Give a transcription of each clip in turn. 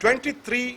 23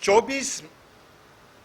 24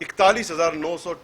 41,900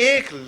1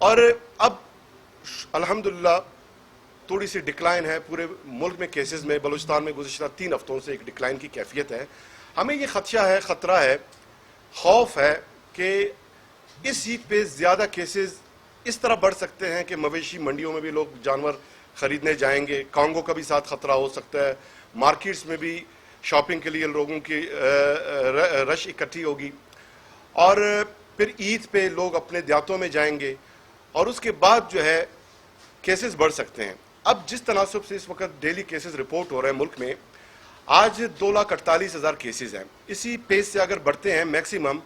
اور اب الحمدللہ تھوڑی سی ڈکلائن ہے پورے ملک میں کیسز میں. بلوچستان میں گزشتہ 3 ہفتوں سے ایک ڈکلائن کی کیفیت ہے. ہمیں یہ خدشہ ہے, خطرہ ہے, خوف ہے کہ اس عید پہ زیادہ کیسز اس طرح بڑھ سکتے ہیں کہ مویشی منڈیوں میں بھی لوگ جانور خریدنے جائیں گے, کانگو کا بھی ساتھ خطرہ ہو سکتا ہے, مارکیٹس میں بھی شاپنگ کے لیے لوگوں کی رش اکٹھی ہوگی, اور پھر عید پہ لوگ اپنے دیہاتوں میں جائیں گے, اور اس کے بعد جو ہے کیسز بڑھ سکتے ہیں. اب جس تناسب سے اس وقت ڈیلی کیسز رپورٹ ہو رہے ہیں ملک میں, آج 2,48,000 کیسز ہیں. اسی پیس سے اگر بڑھتے ہیں میکسیمم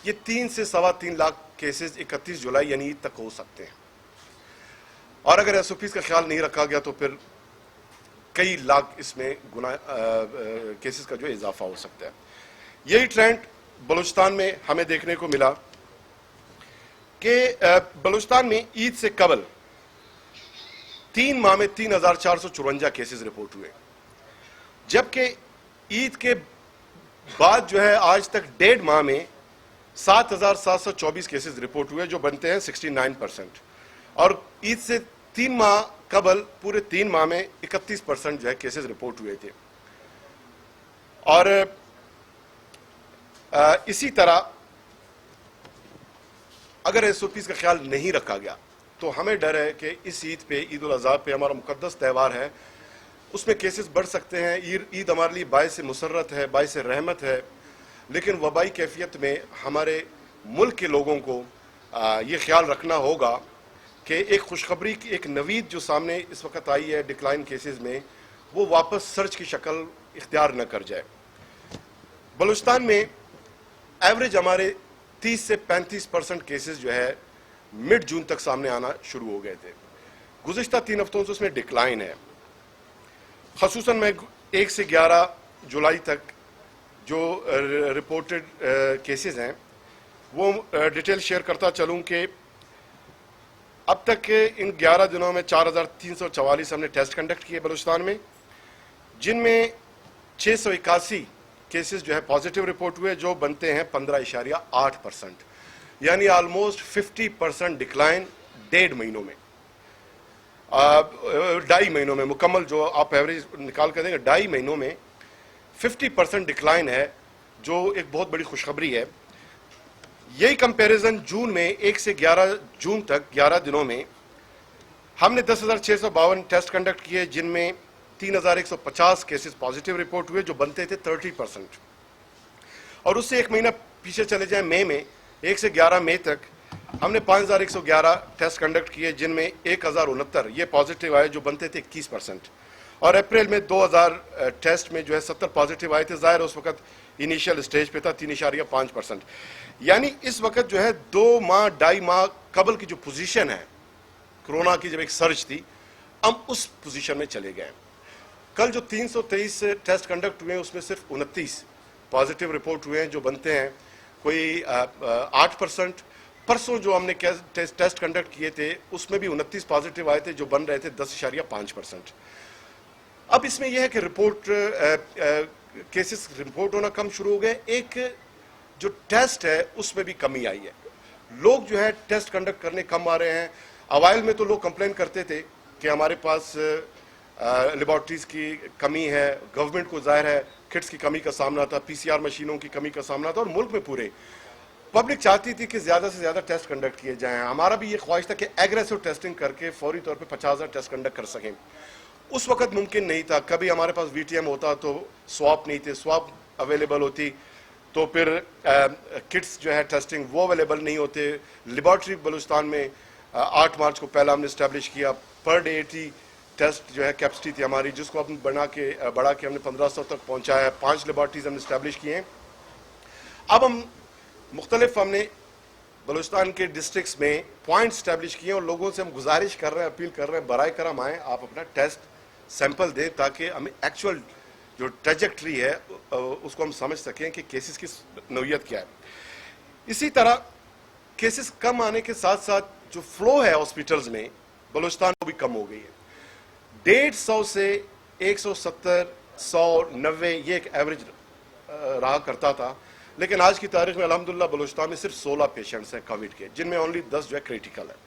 یہ 3 سے 3.25 لاکھ کیسز 31 جولائی یعنی عید تک ہو سکتے ہیں. اور اگر ایس او پیز کا خیال نہیں رکھا گیا تو پھر کئی لاکھ اس میں کیسز کا جو اضافہ ہو سکتا ہے. یہی ٹرینڈ بلوچستان میں ہمیں دیکھنے کو ملا کہ بلوچستان میں عید سے قبل 3 ماہ میں 3,454 کیسز رپورٹ ہوئے, جبکہ عید کے بعد جو ہے آج تک 1.5 ماہ میں 7,724 کیسز رپورٹ ہوئے جو بنتے ہیں 69%, اور عید سے 3 ماہ قبل پورے 3 ماہ میں 31% جو ہے کیسز رپورٹ ہوئے تھے. اور اسی طرح اگر ایس او پیز کا خیال نہیں رکھا گیا تو ہمیں ڈر ہے کہ اس عید پہ, عید الاضحیٰ پہ, ہمارا مقدس تہوار ہے, اس میں کیسز بڑھ سکتے ہیں. عید ہمارے لیے باعث مسرت ہے, باعث رحمت ہے, لیکن وبائی کیفیت میں ہمارے ملک کے لوگوں کو یہ خیال رکھنا ہوگا کہ ایک خوشخبری کی ایک نوید جو سامنے اس وقت آئی ہے ڈکلائن کیسز میں, وہ واپس سرچ کی شکل اختیار نہ کر جائے. بلوچستان میں ایوریج ہمارے 30 سے 35% کیسز جو ہے مڈ جون تک سامنے آنا شروع ہو گئے تھے. گزشتہ 3 ہفتوں سے اس میں ڈکلائن ہے. خصوصاً میں 1 سے 11 جولائی تک جو رپورٹڈ کیسز ہیں وہ ڈیٹیل شیئر کرتا چلوں کہ اب تک ان 11 دنوں میں 4,344 ہم نے ٹیسٹ کنڈکٹ کیے بلوچستان میں, جن میں 681 کیسز جو ہے پازیٹیو رپورٹ ہوئے جو بنتے ہیں 15.8%, یعنی آلموسٹ 50% ڈکلائن 1.5 مہینوں میں, 2.5 مہینوں میں مکمل جو آپ ایوریج نکال کر دیں گے 2.5 مہینوں میں 50% ڈکلائن ہے, جو ایک بہت بڑی خوشخبری ہے. یہی کمپیریزن جون میں 1 سے 11 جون تک 11 دنوں میں ہم نے 10,652 ٹیسٹ کنڈکٹ کیے, جن میں 3,150 کیسز پازیٹیو رپورٹ ہوئے جو بنتے تھے 30%. اور اس سے ایک مہینہ پیچھے چلے جائیں, مئی میں 1 سے 11 مئی تک ہم نے 5,111 ٹیسٹ کنڈکٹ کیے, جن میں 1,069 یہ پازیٹیو آئے جو بنتے تھے 21%. اور اپریل میں 2,000 ٹیسٹ میں جو ہے 70 پازیٹیو آئے تھے. ظاہر اس وقت انیشیل اسٹیج پہ تھا 3.5%, یعنی اس وقت جو ہے 2 ماہ 2.5 ماہ قبل کی جو پوزیشن ہے کرونا کی جب ایک سرج تھی, ہم اس پوزیشن میں چلے گئے. کل جو 323 ٹیسٹ کنڈکٹ ہوئے ہیں اس میں صرف 29 پازیٹیو رپورٹ ہوئے ہیں جو بنتے ہیں کوئی 8%. پرسوں جو ہم نے ٹیسٹ کنڈکٹ کیے تھے اس میں بھی 29 پازیٹیو آئے تھے جو بن رہے تھے 10.5%. اب اس میں یہ ہے کہ رپورٹ کیسز رپورٹ ہونا کم شروع ہو گئے. ایک جو ٹیسٹ ہے اس میں بھی کمی آئی ہے, لوگ جو ہے ٹیسٹ کنڈکٹ کرنے کم آ رہے ہیں. اوائل میں تو لوگ کمپلین کرتے تھے کہ ہمارے پاس لیبارٹریز کی کمی ہے, گورنمنٹ کو ظاہر ہے کٹس کی کمی کا سامنا تھا, پی سی آر مشینوں کی کمی کا سامنا تھا, اور ملک میں پورے پبلک چاہتی تھی کہ زیادہ سے زیادہ ٹیسٹ کنڈکٹ کیے جائیں. ہمارا بھی یہ خواہش تھا کہ ایگریسو ٹیسٹنگ کر کے فوری طور پہ 50,000 ٹیسٹ کنڈکٹ کر سکیں. اس وقت ممکن نہیں تھا. کبھی ہمارے پاس وی ٹی ایم ہوتا تو سواپ نہیں تھے, سواپ اویلیبل ہوتی تو پھر کٹس جو ہے ٹیسٹنگ وہ اویلیبل نہیں ہوتے. لیبارٹری بلوچستان میں 8 مارچ کو پہلا ہم نے اسٹیبلش کیا. پر ڈے 80 ٹیسٹ جو ہے کیپسٹی تھی ہماری, جس کو ہم بڑھا کے ہم نے 1,500 تک پہنچایا. 5 لیبارٹریز ہم نے اسٹیبلش کیے ہیں. اب ہم مختلف ہم نے بلوچستان کے ڈسٹرکٹس میں پوائنٹ اسٹیبلش کیے ہیں, اور لوگوں سے ہم گزارش کر رہے ہیں, اپیل کر رہے ہیں, برائے کرم آئیں آپ اپنا ٹیسٹ سیمپل دیں تاکہ ہمیں ایکچوئل جو ٹریجیکٹری ہے اس کو ہم سمجھ سکیں کہ کیسز کی نوعیت کیا ہے. اسی طرح کیسز کم آنے کے ساتھ ساتھ جو فلو ہے ہاسپٹلز میں بلوچستان کو بھی کم ہو گئی ہے. 150 سے 170 190 یہ ایک ایوریج رہا کرتا تھا, لیکن آج کی تاریخ میں الحمدللہ بلوچستان میں صرف 16 پیشنٹس ہیں کووڈ کے, جن میں اونلی 10 جو ہے کریٹیکل ہے.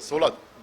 16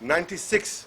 96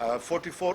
44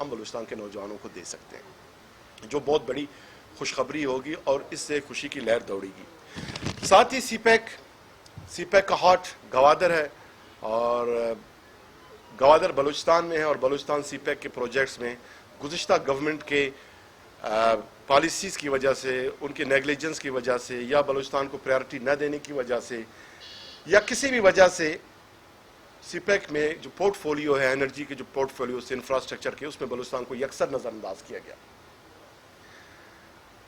ہم بلوچستان کے نوجوانوں کو دے سکتے ہیں، جو بہت بڑی خوشخبری ہوگی اور اس سے خوشی کی لہر دوڑے گی۔ ساتھ ہی سی پیک کا ہارٹ گوادر ہے، اور گوادر بلوچستان میں ہے، اور بلوچستان سی پیک کے پروجیکٹس میں گزشتہ گورنمنٹ کے پالیسیز کی وجہ سے، ان کے نیگلیجنس کی وجہ سے، یا بلوچستان کو پریارٹی نہ دینے کی وجہ سے، یا کسی بھی وجہ سے سی پیک میں جو پورٹ فولیو ہے، انرجی کے جو پورٹ فولیو سے انفراسٹرکچر کے، اس میں بلوچستان کو یکسر نظر انداز کیا گیا،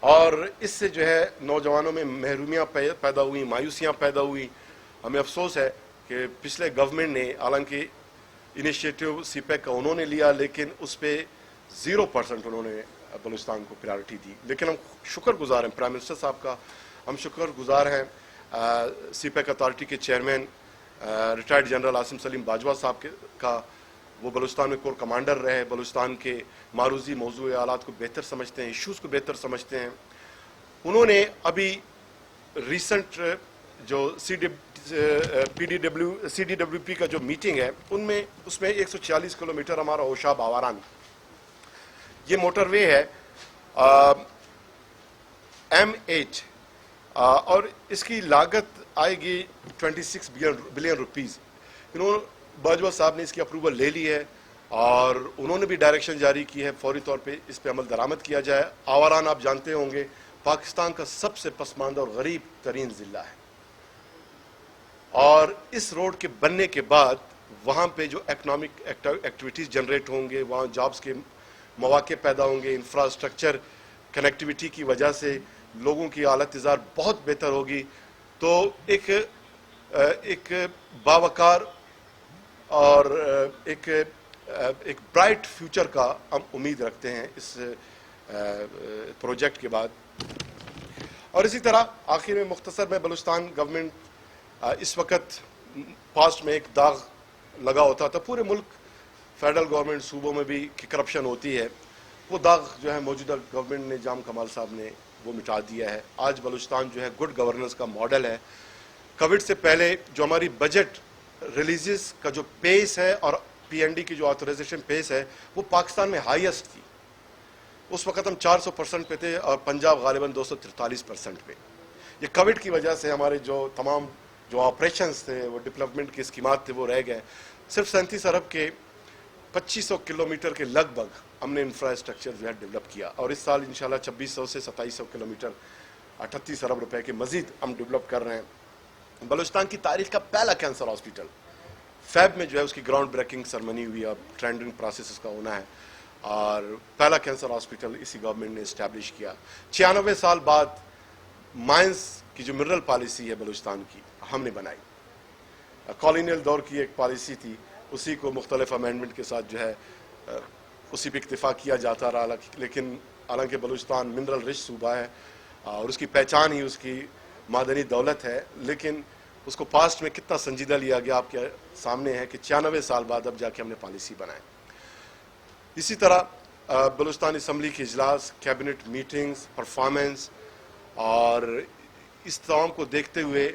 اور اس سے جو ہے نوجوانوں میں محرومیاں پیدا ہوئی، مایوسیاں پیدا ہوئی۔ ہمیں افسوس ہے کہ پچھلے گورنمنٹ نے حالانکہ انیشیٹو سی پیک کا انہوں نے لیا، لیکن اس پہ 0% انہوں نے بلوچستان کو پریارٹی دی۔ لیکن ہم شکر گزار ہیں پرائم منسٹر صاحب کا، ہم شکر گزار ہیں سی پیک اتھارٹی کے chairman retired general Asim Saleem Bajwa صاحب کا۔ وہ بلوچستان میں کور کمانڈر رہے، بلوچستان کے معروضی موضوع حالات کو بہتر سمجھتے ہیں، ایشوز کو بہتر سمجھتے ہیں۔ انہوں نے ابھی ریسنٹ جو سی ڈی ڈبلیو پی کا جو میٹنگ ہے، اس میں 146 کلومیٹر ہمارا اوشاب آواران، یہ موٹر وے ہے M8، اور اس کی لاگت آئے گی 26 بلین روپیز۔ باجوہ صاحب نے اس کی اپروول لے لی ہے، اور انہوں نے بھی ڈائریکشن جاری کی ہے فوری طور پہ اس پہ عمل درآمد کیا جائے۔ آواران آپ جانتے ہوں گے پاکستان کا سب سے پسماندہ اور غریب ترین ضلع ہے، اور اس روڈ کے بننے کے بعد وہاں پہ جو اکنامک ایکٹیویٹیز جنریٹ ہوں گے، وہاں جابز کے مواقع پیدا ہوں گے، انفراسٹرکچر کنیکٹیویٹی کی وجہ سے لوگوں کی حالت عزار بہت بہتر ہوگی۔ تو ایک باوقار اور ایک برائٹ فیوچر کا ہم امید رکھتے ہیں اس پروجیکٹ کے بعد۔ اور اسی طرح آخر میں مختصر میں، بلوچستان گورنمنٹ اس وقت پاسٹ میں ایک داغ لگا ہوتا تھا پورے ملک، فیڈرل گورنمنٹ صوبوں میں بھی کہ کرپشن ہوتی ہے، وہ داغ جو ہے موجودہ گورنمنٹ نے، جام کمال صاحب نے وہ مٹا دیا ہے۔ آج بلوچستان جو ہے گڈ گورننس کا ماڈل ہے۔ کووڈ سے پہلے جو ہماری بجٹ ریلیزز کا جو پیس ہے اور PND کی جو آتھورائزیشن پیس ہے، وہ پاکستان میں ہائیسٹ تھی۔ اس وقت ہم 400% پہ تھے، اور پنجاب غالباً 243% پہ۔ یہ کووڈ کی وجہ سے ہمارے جو تمام جو آپریشنز تھے، وہ ڈیولپمنٹ کے اسکیمات تھے، وہ رہ گئے۔ صرف 37 ارب کے 2500 کلومیٹر کے لگ بھگ ہم نے انفراسٹرکچر جو ہے ڈیولپ کیا، اور اس سال انشاءاللہ 2600 سے 2700 کلومیٹر 38 ارب روپے کے مزید ہم ڈیولپ کر رہے ہیں۔ بلوچستان کی تاریخ کا پہلا کینسر ہاسپٹل فیب میں جو ہے اس کی گراؤنڈ بریکنگ سرمنی ہوئی، اب ٹرینڈنگ پروسیس اس کا ہونا ہے، اور پہلا کینسر ہاسپٹل اسی گورنمنٹ نے اسٹیبلش کیا۔ 96 سال بعد مائنز کی جو منرل پالیسی ہے بلوچستان کی، ہم نے بنائی۔ کالونیل دور کی ایک پالیسی تھی، اسی کو مختلف امینڈمنٹ کے ساتھ جو ہے اسی پہ اکتفا کیا جاتا رہا، لیکن حالانکہ بلوچستان منرل رچ صوبہ ہے اور اس کی پہچان ہی اس کی معدنی دولت ہے، لیکن اس کو پاسٹ میں کتنا سنجیدہ لیا گیا آپ کے سامنے ہے کہ 96 سال بعد اب جا کے ہم نے پالیسی بنائے۔ اسی طرح بلوچستان اسمبلی کے اجلاس، کیبنٹ میٹنگز، پرفارمنس، اور اس تمام کو دیکھتے ہوئے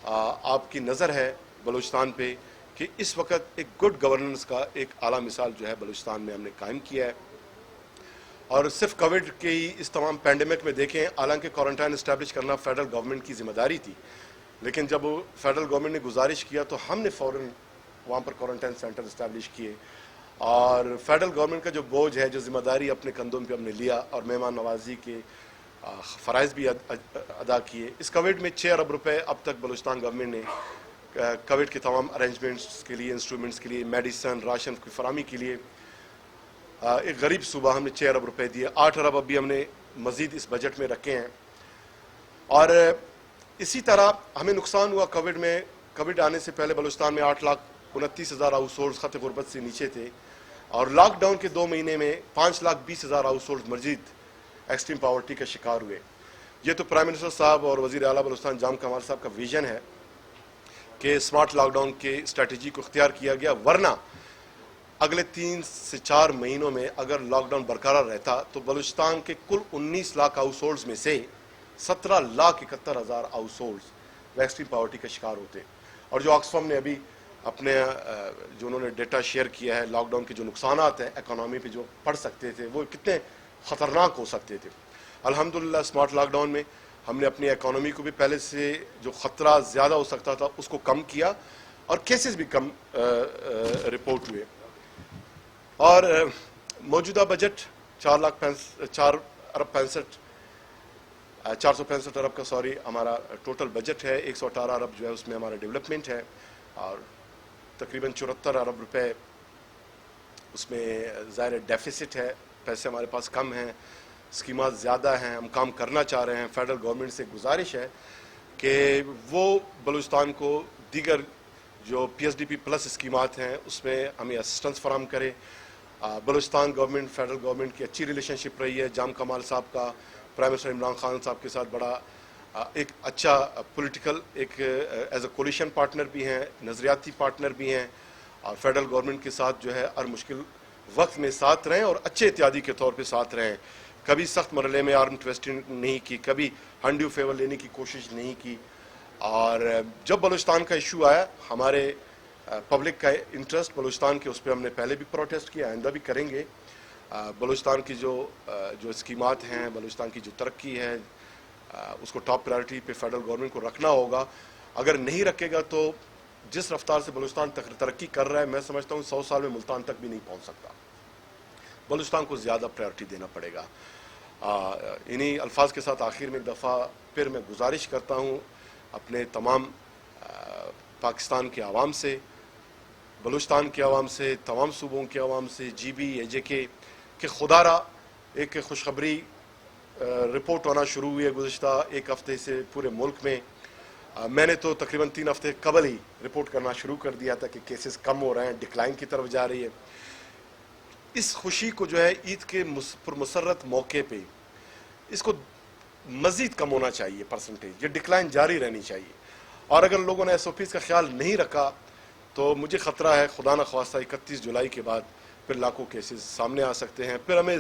آپ کی نظر ہے بلوچستان پہ کہ اس وقت ایک گڈ گورننس کا ایک اعلیٰ مثال جو ہے بلوچستان میں ہم نے قائم کیا ہے۔ اور صرف کووڈ کے ہی اس تمام پینڈیمک میں دیکھیں، حالانکہ کوارنٹائن اسٹیبلش کرنا فیڈرل گورنمنٹ کی ذمہ داری تھی، لیکن جب فیڈرل گورنمنٹ نے گزارش کیا تو ہم نے فوراً وہاں پر کوارنٹائن سینٹر اسٹیبلش کیے، اور فیڈرل گورنمنٹ کا جو بوجھ ہے، جو ذمہ داری اپنے کندھوں پہ ہم نے لیا، اور مہمان نوازی کے فرائض بھی ادا کیے۔ اس کووڈ میں 6 ارب روپے اب تک بلوچستان گورنمنٹ نے کووڈ کے تمام ارینجمنٹس کے لیے، انسٹرومنٹس کے لیے، میڈیسن، راشن کی فراہمی کے لیے، ایک غریب صوبہ ہم نے 6 ارب روپے دیے۔ 8 ارب ابھی ہم نے مزید اس بجٹ میں رکھے ہیں۔ اور اسی طرح ہمیں نقصان ہوا کووڈ میں۔ کووڈ آنے سے پہلے بلوچستان میں 8,29,000 ہاؤس ہولڈز خط غربت سے نیچے تھے، اور لاک ڈاؤن کے 2 مہینے میں 5,20,000 ہاؤس ہولڈز مزید ایکسٹریم پاورٹی کا شکار ہوئے۔ یہ تو پرائم منسٹر صاحب اور وزیر اعلیٰ بلوچستان جام کمال صاحب کا ویژن ہے کہ اسمارٹ لاک ڈاؤن کے اسٹریٹجی کو اختیار کیا گیا، ورنہ اگلے 3 سے 4 مہینوں میں اگر لاک ڈاؤن برقرار رہتا تو بلوچستان کے کل 19 لاکھ ہاؤس ہولڈز میں سے 17,71,000 ہاؤس ہولڈز ایکسٹریم پاورٹی کا شکار ہوتے۔ اور جو آکسفم نے ابھی اپنے جو انہوں نے ڈیٹا شیئر کیا ہے لاک ڈاؤن کے جو نقصانات ہیں اکانومی پہ جو پڑ سکتے تھے وہ کتنے خطرناک ہو سکتے تھے. الحمدللہ اسمارٹ لاک ڈاؤن میں ہم نے اپنی اکانومی کو بھی پہلے سے جو خطرہ زیادہ ہو سکتا تھا اس کو کم کیا اور کیسز بھی کم رپورٹ ہوئے. اور موجودہ بجٹ 465 ارب کا ہمارا ٹوٹل بجٹ ہے. 118 ارب جو ہے اس میں ہمارا ڈیولپمنٹ ہے اور تقریباً 74 ارب روپے اس میں ظاہر ڈیفیسٹ ہے. پیسے ہمارے پاس کم ہیں, اسکیمات زیادہ ہیں, ہم کام کرنا چاہ رہے ہیں. فیڈرل گورنمنٹ سے گزارش ہے کہ وہ بلوچستان کو دیگر جو P S D P plus اسکیمات ہیں اس میں ہمیں اسسٹنس فراہم کرے. بلوچستان گورنمنٹ فیڈرل گورنمنٹ کی اچھی ریلیشن شپ رہی ہے. جام کمال صاحب کا پرائم منسٹر عمران خان صاحب کے ساتھ بڑا ایک اچھا پولیٹیکل ایک ایز اے کولیشن پارٹنر بھی ہیں, نظریاتی پارٹنر بھی ہیں, اور فیڈرل گورنمنٹ کے ساتھ جو ہے ہر مشکل وقت میں ساتھ رہیں اور اچھے اتحادی کے طور پہ ساتھ رہیں. کبھی سخت مرحلے میں آرم ٹویسٹنگ نہیں کی, کبھی ہنڈیو فیور لینے کی کوشش نہیں کی. اور جب بلوچستان کا ایشو آیا ہمارے پبلک کا انٹرسٹ بلوچستان کے اس پہ ہم نے پہلے بھی پروٹیسٹ کیا, آئندہ بھی کریں گے. بلوچستان کی جو اسکیمات ہیں, بلوچستان کی جو ترقی ہے اس کو ٹاپ پرائرٹی پہ فیڈرل گورنمنٹ کو رکھنا ہوگا. اگر نہیں رکھے گا تو جس رفتار سے بلوچستان ترقی کر رہا ہے میں سمجھتا ہوں 100 سال میں ملتان تک بھی نہیں پہنچ سکتا. بلوچستان کو زیادہ پرائرٹی دینا پڑے گا. انہی الفاظ کے ساتھ آخر میں ایک دفعہ پھر میں گزارش کرتا ہوں اپنے تمام پاکستان کے عوام سے, بلوچستان کے عوام سے, تمام صوبوں کے عوام سے, جی بی اے جے کے, کہ خدا را ایک خوشخبری رپورٹ ہونا شروع ہوئی ہے گزشتہ ایک ہفتے سے پورے ملک میں. میں نے تو تقریباً 3 ہفتے قبل ہی رپورٹ کرنا شروع کر دیا تھا کہ کیسز کم ہو رہے ہیں, ڈکلائن کی طرف جا رہی ہے. اس خوشی کو جو ہے عید کے پرمسرت موقع پہ اس کو مزید کم ہونا چاہیے پرسنٹیج, یہ ڈکلائن جاری رہنی چاہیے. اور اگر لوگوں نے ایس او پیز کا خیال نہیں رکھا تو مجھے خطرہ ہے خدا نخواستہ 31 جولائی کے بعد پھر لاکھوں کیسز سامنے آ سکتے ہیں. پھر ہمیں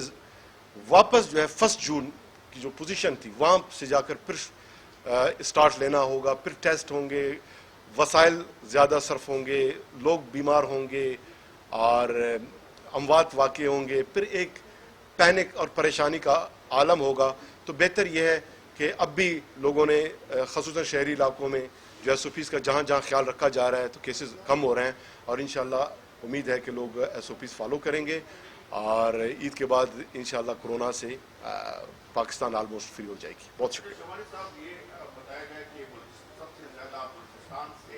واپس جو ہے 1 جون کی جو پوزیشن تھی وہاں سے جا کر پھر اسٹارٹ لینا ہوگا. پھر ٹیسٹ ہوں گے, وسائل زیادہ صرف ہوں گے, لوگ بیمار ہوں گے اور اموات واقع ہوں گے. پھر ایک پینک اور پریشانی کا عالم ہوگا. تو بہتر یہ ہے کہ اب بھی لوگوں نے خصوصاً شہری علاقوں میں جو ایس او پیز کا جہاں جہاں خیال رکھا جا رہا ہے تو کیسز کم ہو رہے ہیں, اور انشاءاللہ امید ہے کہ لوگ ایس او پیز فالو کریں گے اور عید کے بعد انشاءاللہ کورونا سے پاکستان آلموسٹ فری ہو جائے گی. بہت شکریہ. شماری صاحب یہ بتایا گیا کہ سب سے زیادہ بلوچستان سے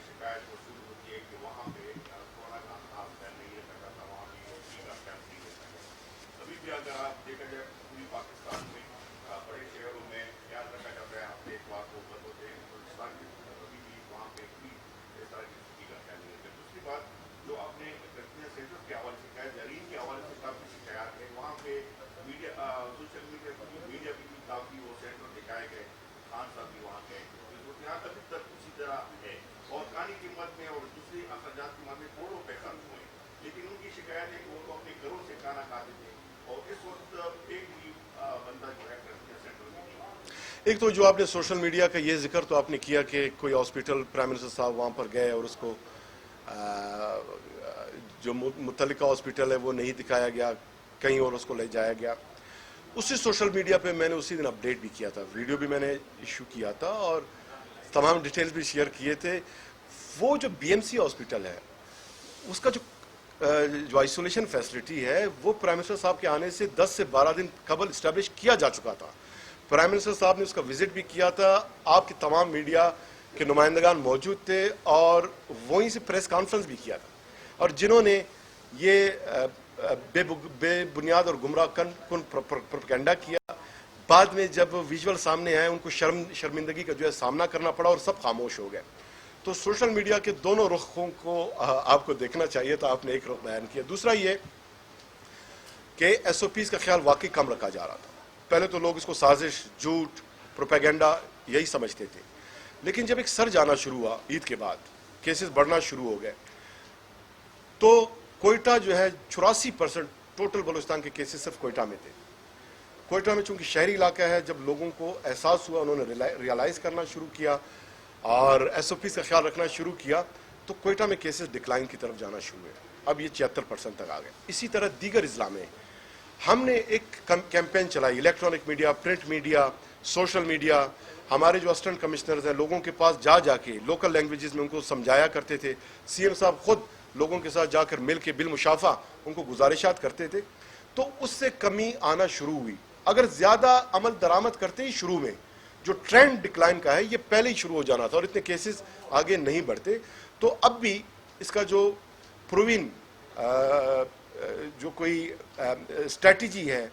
شکایت وہ شروع ہوتی ہے کہ وہاں پہ کورونا کا خاص خیال نہیں رکھا جاتا, وہاں بھی کا خیال نہیں رکھا جاتا. ابھی بھی اگر آپ دیکھا جائے پوری پاکستان میں بڑے شہروں میں خیال رکھا جاتا ہے, ہفتے اتوار کو بند ہوتے ہیں, بلوچستان میں ابھی بھی وہاں پہ کوئی اس طرح کی چھٹی کا خیال نہیں رکھا. دوسری بات جو آپ نے سینٹر کے حوالے سے کہا, زرعین کے حوالے سے کافی شکایات ہے. وہاں پہ میڈیا سوشل میڈیا بھی کافی وہ سینٹر دکھائے گئے, خان صاحب بھی وہاں گئے, صورتحال ابھی تک اسی طرح ہے اور کھانے کی مد میں اور دوسری اخراجات کی مد میں کروڑوں پہ خرچ ہوئے. لیکن ان کی شکایت ہے کہ وہ تو اپنے گھروں سے کھانا کھاتے تھے اور اس وقت ایک بھی بندہ جو ہے سینٹر میں نہیں. ایک تو جو آپ نے سوشل میڈیا کا یہ ذکر تو آپ نے کیا کہ کوئی ہاسپٹل پرائم منسٹر صاحب وہاں پر گئے اور اس کو جو متعلقہ ہاسپٹل ہے وہ نہیں دکھایا گیا, کہیں اور اس کو لے جایا گیا. اسی سوشل میڈیا پہ میں نے اسی دن اپڈیٹ بھی کیا تھا, ویڈیو بھی میں نے ایشو کیا تھا اور تمام ڈیٹیلز بھی شیئر کیے تھے. وہ جو بی ایم سی ہاسپٹل ہے اس کا جو آئسولیشن فیسلٹی ہے وہ پرائم منسٹر صاحب کے آنے سے 10 سے 12 دن قبل اسٹیبلش کیا جا چکا تھا. پرائم منسٹر صاحب نے اس کا وزٹ بھی کیا تھا, آپ کے تمام میڈیا کے نمائندگان موجود تھے اور وہیں سے پریس کانفرنس بھی کیا تھا. اور جنہوں نے یہ بے بنیاد اور گمراہ کن پروپیگنڈا کیا, بعد میں جب ویژول سامنے آئے ان کو شرمندگی کا جو ہے سامنا کرنا پڑا اور سب خاموش ہو گئے. تو سوشل میڈیا کے دونوں رخوں کو آپ کو دیکھنا چاہیے تھا, آپ نے ایک رخ بیان کیا. دوسرا یہ کہ ایس او پیز کا خیال واقعی کم رکھا جا رہا تھا. پہلے تو لوگ اس کو سازش, جھوٹ, پروپیگنڈا یہی سمجھتے تھے, لیکن جب ایک سر جانا شروع ہوا عید کے بعد, کیسز بڑھنا شروع ہو گئے, تو کوئٹہ جو ہے 84% ٹوٹل بلوچستان کے کیسز صرف کوئٹہ میں تھے. کوئٹہ میں چونکہ شہری علاقہ ہے, جب لوگوں کو احساس ہوا, انہوں نے ریئلائز کرنا شروع کیا اور ایس او پیز کا خیال رکھنا شروع کیا, تو کوئٹہ میں کیسز ڈکلائن کی طرف جانا شروع ہوئے, اب یہ 76% تک آ گئے. اسی طرح دیگر اضلاع میں ہم نے ایک کیمپین چلائی, electronic media, print media, social media. ہمارے جو اسسٹنٹ کمشنرز ہیں لوگوں کے پاس جا کے لوکل لینگویجز میں ان کو سمجھایا کرتے تھے. سی ایم صاحب خود لوگوں کے ساتھ جا کر مل کے بالمشافہ ان کو گزارشات کرتے تھے, تو اس سے کمی آنا شروع ہوئی. اگر زیادہ عمل درآمد کرتے ہی شروع میں جو ٹرینڈ ڈکلائن کا ہے یہ پہلے ہی شروع ہو جانا تھا اور اتنے کیسز آگے نہیں بڑھتے. تو اب بھی اس کا جو پروون جو کوئی اسٹریٹجی ہے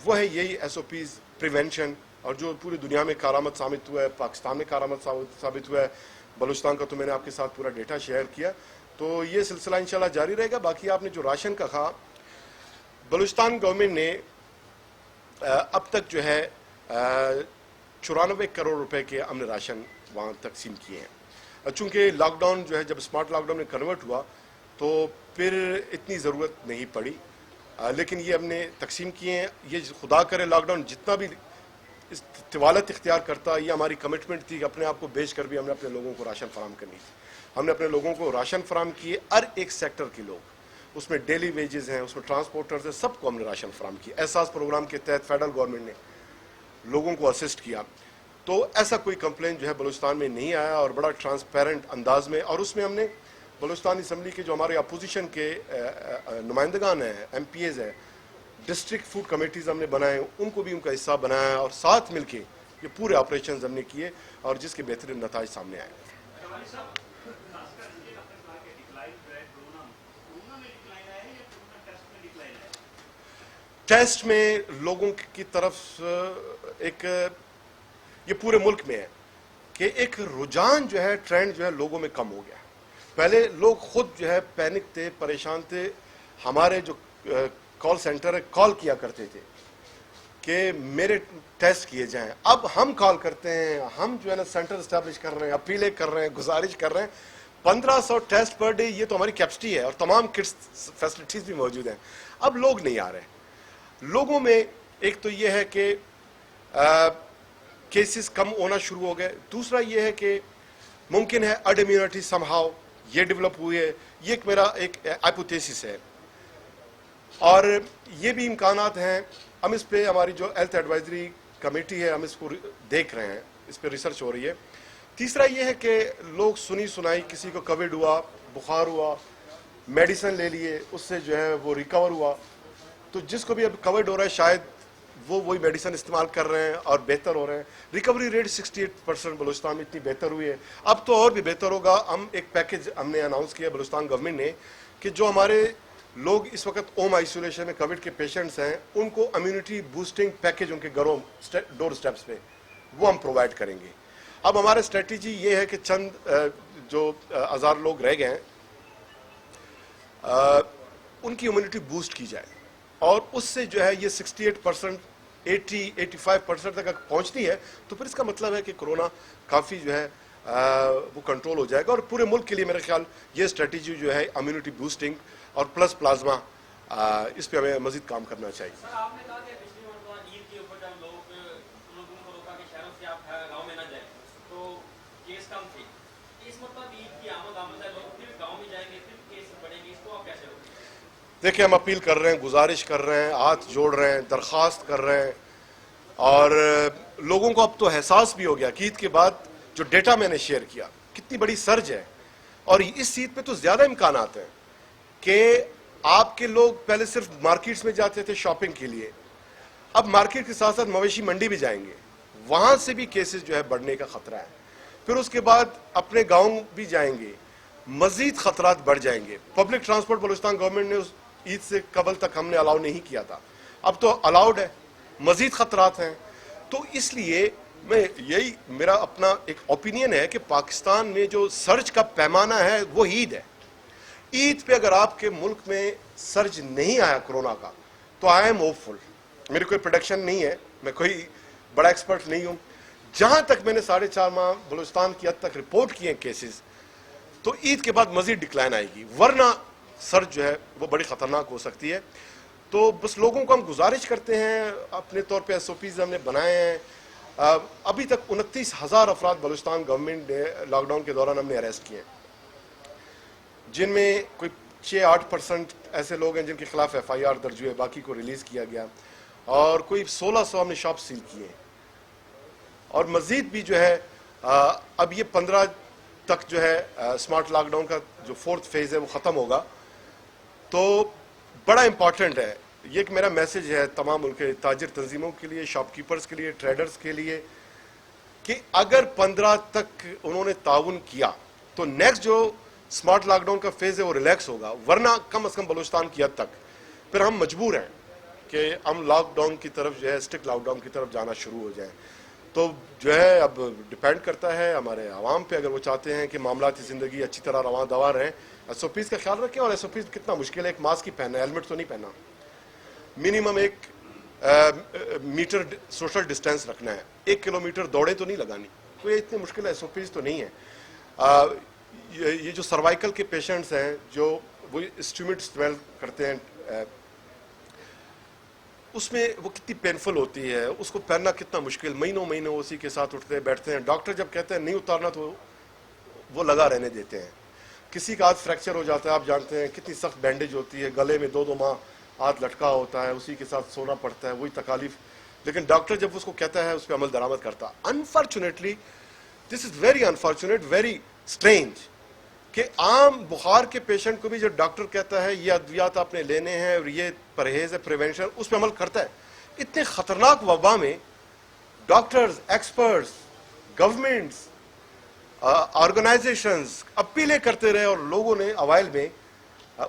وہ ہے یہی ایس او پیز پریونشن, اور جو پوری دنیا میں کارآمد ثابت ہوا ہے, پاکستان میں کارآمد ثابت ہوا ہے. بلوچستان کا تو میں نے آپ کے ساتھ پورا ڈیٹا شیئر کیا, تو یہ سلسلہ انشاءاللہ جاری رہے گا. باقی آپ نے جو راشن کا کہا, بلوچستان گورنمنٹ نے اب تک جو ہے 94 کروڑ روپے کے امن راشن وہاں تقسیم کیے ہیں. چونکہ لاک ڈاؤن جو ہے جب اسمارٹ لاک ڈاؤن میں کنورٹ ہوا تو پھر اتنی ضرورت نہیں پڑی, لیکن یہ ہم نے تقسیم کیے ہیں. یہ خدا کرے لاک ڈاؤن جتنا بھی طوالت اختیار کرتا, یہ ہماری کمٹمنٹ تھی کہ اپنے آپ کو بیچ کر بھی ہم نے اپنے لوگوں کو راشن فراہم کرنی تھی. ہم نے اپنے لوگوں کو راشن فراہم کیے, ہر ایک سیکٹر کے لوگ, اس میں ڈیلی ویجز ہیں, اس میں ٹرانسپورٹرز ہیں, سب کو ہم نے راشن فراہم کیا. احساس پروگرام کے تحت فیڈرل گورنمنٹ نے لوگوں کو اسسٹ کیا. تو ایسا کوئی کمپلین جو ہے بلوچستان میں نہیں آیا, اور بڑا ٹرانسپیرنٹ انداز میں. اور اس میں ہم نے بلوچستان اسمبلی کے جو ہمارے اپوزیشن کے نمائندگان ہیں, ایم پی ایز ہیں, ڈسٹرکٹ فوڈ کمیٹیز ہم نے بنائے, ان کو بھی ان کا حصہ بنایا, اور ساتھ مل کے یہ پورے آپریشنز ہم نے کیے, اور جس کے بہترین نتائج سامنے آئے. ٹیسٹ میں لوگوں کی طرف ایک یہ پورے ملک میں ہے کہ ایک رجحان جو ہے, ٹرینڈ جو ہے لوگوں میں کم ہو گیا. پہلے لوگ خود جو ہے پینک تھے, پریشان تھے. ہمارے جو کال سینٹر ہے کال کیا کرتے تھے کہ میرے ٹیسٹ کیے جائیں. اب ہم کال کرتے ہیں, ہم جو ہے نا سینٹر اسٹیبلش کر رہے ہیں, اپیلیں کر رہے ہیں, گزارش کر رہے ہیں. 1500 ٹیسٹ پر ڈے, یہ تو ہماری کیپسٹی ہے, اور تمام کٹس فیسلٹیز بھی موجود ہیں. اب لوگ نہیں آ رہے. لوگوں میں ایک تو یہ ہے کہ کیسز کم ہونا شروع ہو گئے. دوسرا یہ ہے کہ ممکن ہے ارڈ امیونٹی سم ہاؤ یہ ڈیولپ ہوئی ہے. یہ ایک میرا ایک ہائپوتھیسس ہے, اور یہ بھی امکانات ہیں. ہم اس پہ ہماری جو ہیلتھ ایڈوائزری کمیٹی ہے, ہم اس کو دیکھ رہے ہیں, اس پہ ریسرچ ہو رہی ہے. تیسرا یہ ہے کہ لوگ سنی سنائی, کسی کو کووڈ ہوا, بخار ہوا, میڈیسن لے لیے, اس سے جو ہے وہ ریکور ہوا. تو جس کو بھی اب کووڈ ہو رہا ہے شاید وہ وہی میڈیسن استعمال کر رہے ہیں اور بہتر ہو رہے ہیں. ریکوری ریٹ 68% بلوچستان میں اتنی بہتر ہوئی ہے. اب تو اور بھی بہتر ہوگا. ہم ایک پیکج ہم نے اناؤنس کیا بلوچستان گورنمنٹ نے کہ جو ہمارے لوگ اس وقت ہوم آئسولیشن میں کووڈ کے پیشنٹس ہیں, ان کو امیونٹی بوسٹنگ پیکج ان کے گھروں ڈور اسٹیپس پہ وہ ہم پرووائڈ کریں گے. اب ہمارا اسٹریٹجی یہ ہے کہ چند جو ہزار لوگ رہ گئے ہیں ان کی امیونٹی بوسٹ کی جائے, اور اس سے جو ہے یہ 68%, 80-85% تک اگر پہنچتی ہے تو پھر اس کا مطلب ہے کہ کرونا کافی جو ہے وہ کنٹرول ہو جائے گا. اور پورے ملک کے لیے میرا خیال یہ اسٹریٹجی جو ہے امیونٹی بوسٹنگ اور پلس پلازما, اس پہ ہمیں مزید کام کرنا چاہیے. سر آپ نے کہا کہ پچھلی مرتبہ عید کے اوپر جب لوگوں کو روکا کہ شہروں سے آپ گاؤں میں نہ جائیں تو کیس کم تھے. اس مرتبہ عید کی آمد ہے, لوگ پھر گاؤں میں جائیں گے, پھر کیس بڑھیں گے, اس کو آپ کیسے روکیں؟ دیکھیں, ہم اپیل کر رہے ہیں, گزارش کر رہے ہیں, ہاتھ جوڑ رہے ہیں, درخواست کر رہے ہیں, اور لوگوں کو اب تو احساس بھی ہو گیا کہ عید کے بعد جو ڈیٹا میں نے شیئر کیا کتنی بڑی سرج ہے. اور اس عید پہ تو زیادہ امکانات ہیں کہ آپ کے لوگ پہلے صرف مارکیٹس میں جاتے تھے شاپنگ کے لیے, اب مارکیٹ کے ساتھ ساتھ مویشی منڈی بھی جائیں گے, وہاں سے بھی کیسز جو ہے بڑھنے کا خطرہ ہے. پھر اس کے بعد اپنے گاؤں بھی جائیں گے, مزید خطرات بڑھ جائیں گے. پبلک ٹرانسپورٹ بلوچستان گورنمنٹ نے اس عید سے قبل تک ہم نے الاؤ نہیں کیا تھا, اب تو الاؤڈ ہے, مزید خطرات ہیں. تو اس لیے یہی میرا اپنا ایک اوپینین ہے کہ پاکستان میں جو سرج کا پیمانہ ہے وہ عید ہے. عید پہ اگر آپ کے ملک میں سرج نہیں آیا کرونا کا تو آئی ایم ہوپ فل. میری کوئی پروڈکشن نہیں ہے, میں کوئی بڑا ایکسپرٹ نہیں ہوں. جہاں تک میں نے 4.5 ماہ بلوچستان کی حد تک رپورٹ کیے ہیں کیسز, تو عید کے بعد مزید ڈکلائن آئے گی, ورنہ سرج جو ہے وہ بڑی خطرناک ہو سکتی ہے. تو بس لوگوں کو ہم گزارش کرتے ہیں, اپنے طور پہ ایس او پیز ہم نے بنائے ہیں. ابھی تک 29,000 افراد بلوچستان گورنمنٹ نے لاک ڈاؤن کے دوران ہم نے اریسٹ کیے ہیں. جن میں کوئی 6-8% ایسے لوگ ہیں جن کے خلاف FIR درج ہوئے, باقی کو ریلیز کیا گیا, اور کوئی 1600 ہم نے شاپ سیل کیے ہیں. اور مزید بھی جو ہے اب یہ 15 تک جو ہے اسمارٹ لاک ڈاؤن کا جو 4تھ فیز ہے وہ ختم ہوگا. تو بڑا امپورٹنٹ ہے یہ, ایک میرا میسج ہے تمام ملک کے تاجر تنظیموں کے لیے, شاپ کیپرز کے لیے, ٹریڈرز کے لیے, کہ اگر 15 تک انہوں نے تعاون کیا تو نیکسٹ جو اسمارٹ لاک ڈاؤن کا فیز ہے وہ ریلیکس ہوگا, ورنہ کم از کم بلوچستان کی حد تک پھر ہم مجبور ہیں کہ ہم لاک ڈاؤن کی طرف جو ہے اسٹرکٹ لاک ڈاؤن کی طرف جانا شروع ہو جائیں. تو جو ہے اب ڈیپینڈ کرتا ہے ہمارے عوام پہ, اگر وہ چاہتے ہیں کہ معاملاتی زندگی اچھی طرح رواں دوا رہیں, SOPs کا خیال رکھیں. اور SOPs کتنا مشکل ہے, ایک ماسک ہی پہننا ہے, ہیلمٹ تو نہیں پہننا, منیمم 1 میٹر سوشل ڈسٹینس رکھنا ہے, 1 کلومیٹر دوڑے تو نہیں لگانی, کوئی اتنی مشکل SOPs تو نہیں ہے. یہ جو سروائکل کے پیشنٹس ہیں جو وہ اسٹیومٹ اسمیل کرتے ہیں, اس میں وہ کتنی پینفل ہوتی ہے, اس کو پہننا کتنا مشکل, مہینوں اسی کے ساتھ اٹھتے بیٹھتے ہیں. ڈاکٹر جب کہتے ہیں نہیں اتارنا تو وہ لگا رہنے دیتے ہیں. کسی کا ہاتھ فریکچر ہو جاتا ہے, آپ جانتے ہیں کتنی سخت بینڈیج ہوتی ہے, گلے میں 2 ماہ ہاتھ لٹکا ہوتا ہے, اسی کے ساتھ سونا پڑتا ہے, وہی تکالیف. لیکن ڈاکٹر جب اس کو کہتا ہے اس پہ عمل درآمد کرتا. Unfortunately this is very unfortunate, very strange, کہ عام بخار کے پیشنٹ کو بھی جب ڈاکٹر کہتا ہے یہ ادویات آپ نے لینے ہیں اور یہ پرہیز ہے, پریونشن, اس پہ عمل کرتا ہے. اتنے خطرناک وبا میں ڈاکٹرز, ایکسپرٹس, گورنمنٹس, آرگنائزیشنز اپیلیں کرتے رہے اور لوگوں نے اوائل میں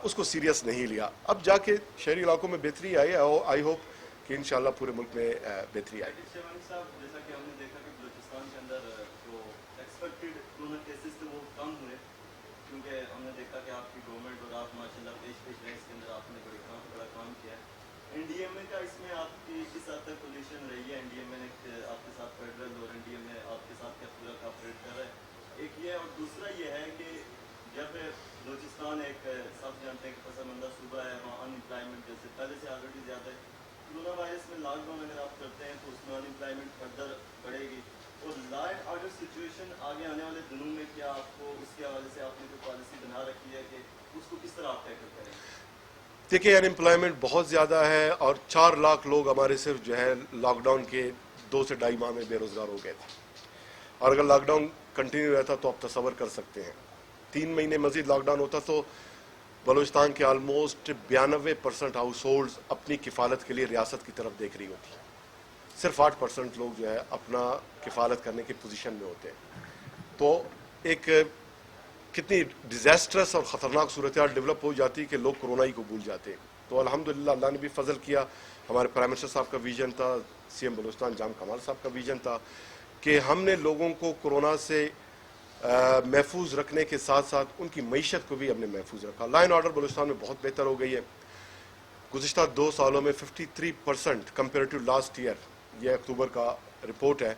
اس کو سیریس نہیں لیا. اب جا کے شہری علاقوں میں بہتری آئی, آئی ہوپ کہ انشاءاللہ پورے ملک میں بہتری آئے گی. شیوانی صاحب, جیسا کہ ہم نے دیکھا کہ بلوچستان کے اندر جو ایکسپیکٹڈ کورونا کیسز تھے وہ کم ہوئے, کیونکہ ہم نے دیکھا کہ آپ کی گورنمنٹ اور آپ ماشاءاللہ پیش رہے, اس کے اندر آپ نے بڑا کام کیا ہے. NDMA کا اس میں آپ کی کس حد تک پوزیشن رہی ہے؟ NDMA نے آپ کے ساتھ فیڈرل اور NDMA آپ کے ساتھ کیا پورا کوآپریٹ کر رہا ہے, ایک یہ. اور دوسرا یہ ہے کہ جب بلوچستان ایک سب جانتے ہیں کہ پسماندہ صوبہ ہے, وہاں ان امپلائمنٹ جیسے پہلے سے آلریڈی زیادہ ہے, کورونا وائرس میں لاک ڈاؤن اگر آپ کرتے ہیں تو اس میں ان امپلائمنٹ فردر بڑھے گی. اور لا اینڈ آرڈر سچویشن آگے آنے والے دنوں میں کیا آپ کو اس کے حوالے سے آپ نے کوئی پالیسی بنا رکھی ہے کہ اس کو کس طرح آپ ٹیکل کریں؟ دیکھیے ان امپلائمنٹ بہت زیادہ ہے, اور 4 لاکھ لوگ ہمارے صرف جو ہے لاک ڈاؤن کے 2 سے 2.5 ماہ میں بے روزگار ہو گئے تھے. اور اگر لاک ڈاؤن کنٹینیو رہتا تو آپ تصور کر سکتے ہیں 3 مہینے مزید لاک ڈاؤن ہوتا تو بلوچستان کے آلموسٹ 92% ہاؤس ہولڈز اپنی کفالت کے لیے ریاست کی طرف دیکھ رہی ہوتی. صرف 8% لوگ جو ہے اپنا کفالت کرنے کی پوزیشن میں ہوتے ہیں. تو ایک کتنی ڈیزاسٹرس اور خطرناک صورتحال ڈیولپ ہو جاتی کہ لوگ کرونا ہی کو بھول جاتے. تو الحمدللہ اللہ نے بھی فضل کیا, ہمارے پرائم منسٹر صاحب کا ویژن تھا, CM بلوچستان جام کمال صاحب کا ویژن تھا کہ ہم نے لوگوں کو کرونا سے محفوظ رکھنے کے ساتھ ساتھ ان کی معیشت کو بھی ہم نے محفوظ رکھا. لا اینڈ آرڈر بلوچستان میں بہت بہتر ہو گئی ہے گزشتہ 2 سالوں میں 53% کمپیریٹو لاسٹ ایئر. یہ اکتوبر کا رپورٹ ہے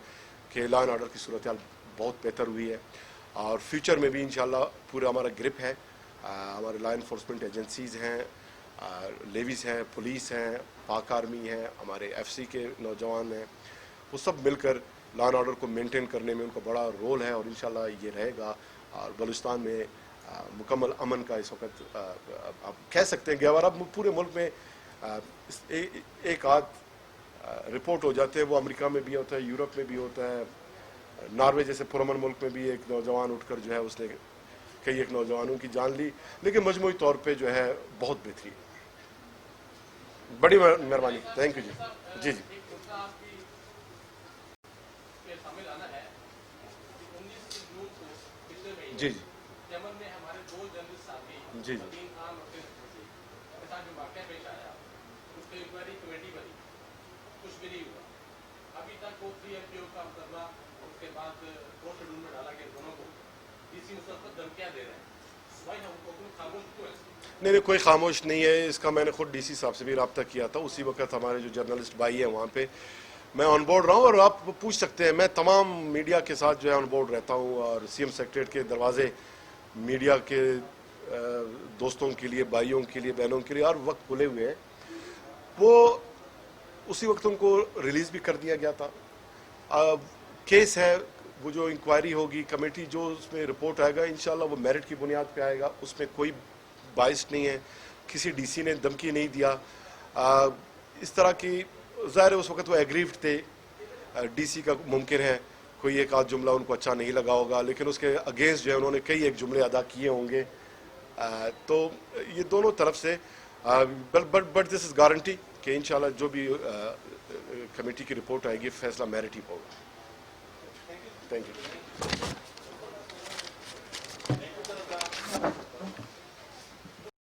کہ لا اینڈ آرڈر کی صورتحال بہت بہتر ہوئی ہے, اور فیوچر میں بھی انشاءاللہ پورا ہمارا گرپ ہے. ہمارے لا انفورسمنٹ ایجنسیز ہیں, لیویز ہیں, پولیس ہیں, پاک آرمی ہیں, ہمارے FC کے نوجوان ہیں, وہ سب مل کر لا اینڈ آرڈر کو مینٹین کرنے میں ان کا بڑا رول ہے, اور انشاءاللہ یہ رہے گا. اور بلوچستان میں مکمل امن کا اس وقت آپ کہہ سکتے ہیں کہ اب پورے ملک میں ایک آدھ رپورٹ ہو جاتے ہیں, وہ امریکہ میں بھی ہوتا ہے, یورپ میں بھی ہوتا ہے, ناروے جیسے پرامن ملک میں بھی ایک نوجوان اٹھ کر جو ہے اس نے کئی ایک نوجوانوں کی جان لی. لیکن مجموعی طور پہ جو ہے بہت بہتری. بڑی مہربانی, تھینک یو جی. جی جی جی یمن میں ہمارے 2 جرنلسٹ ساتھی جی عظیم خان اور کے ساتھ جو واقعہ پیش آیا, اس کی انکوائری کمیٹی بنی, کچھ بھی نہیں ہوا ابھی تک. وہ 3MPO کا مقدمہ اس کے بعد کورٹ شیڈول میں ڈالا گیا دونوں کو. DC اس وقت دھمکیاں دے رہے ہیں, بھائی ہم کو خاموش کیوں ہے؟ نہیں, کوئی خاموش نہیں ہے اس کا. میں نے خود DC صاحب سے بھی رابطہ کیا تھا, اسی وقت ہمارے جو جرنلسٹ بھائی ہیں وہاں پہ میں آن بورڈ رہا ہوں, اور آپ پوچھ سکتے ہیں, میں تمام میڈیا کے ساتھ جو ہے آن بورڈ رہتا ہوں, اور CM سیکریٹریٹ کے دروازے میڈیا کے دوستوں کے لیے, بھائیوں کے لیے, بہنوں کے لیے ہر وقت کھلے ہوئے ہیں. وہ اسی وقت ان کو ریلیز بھی کر دیا گیا تھا. کیس ہے وہ جو انکوائری ہوگی کمیٹی جو اس میں رپورٹ آئے گا انشاءاللہ وہ میرٹ کی بنیاد پہ آئے گا, اس میں کوئی باعث نہیں ہے, کسی ڈی سی نے دھمکی نہیں دیا. اس طرح کی ظاہر ہے اس وقت وہ ایگریوڈ تھے, ڈی سی کا ممکن ہے کوئی ایک آدھ جملہ ان کو اچھا نہیں لگا ہوگا, لیکن اس کے اگینسٹ جو ہے انہوں نے کئی ایک جملے ادا کیے ہوں گے. تو یہ دونوں طرف سے بٹ دس از گارنٹی کہ انشاءاللہ جو بھی کمیٹی کی رپورٹ آئے گی فیصلہ میرٹ ہی ہوگا. Thank you.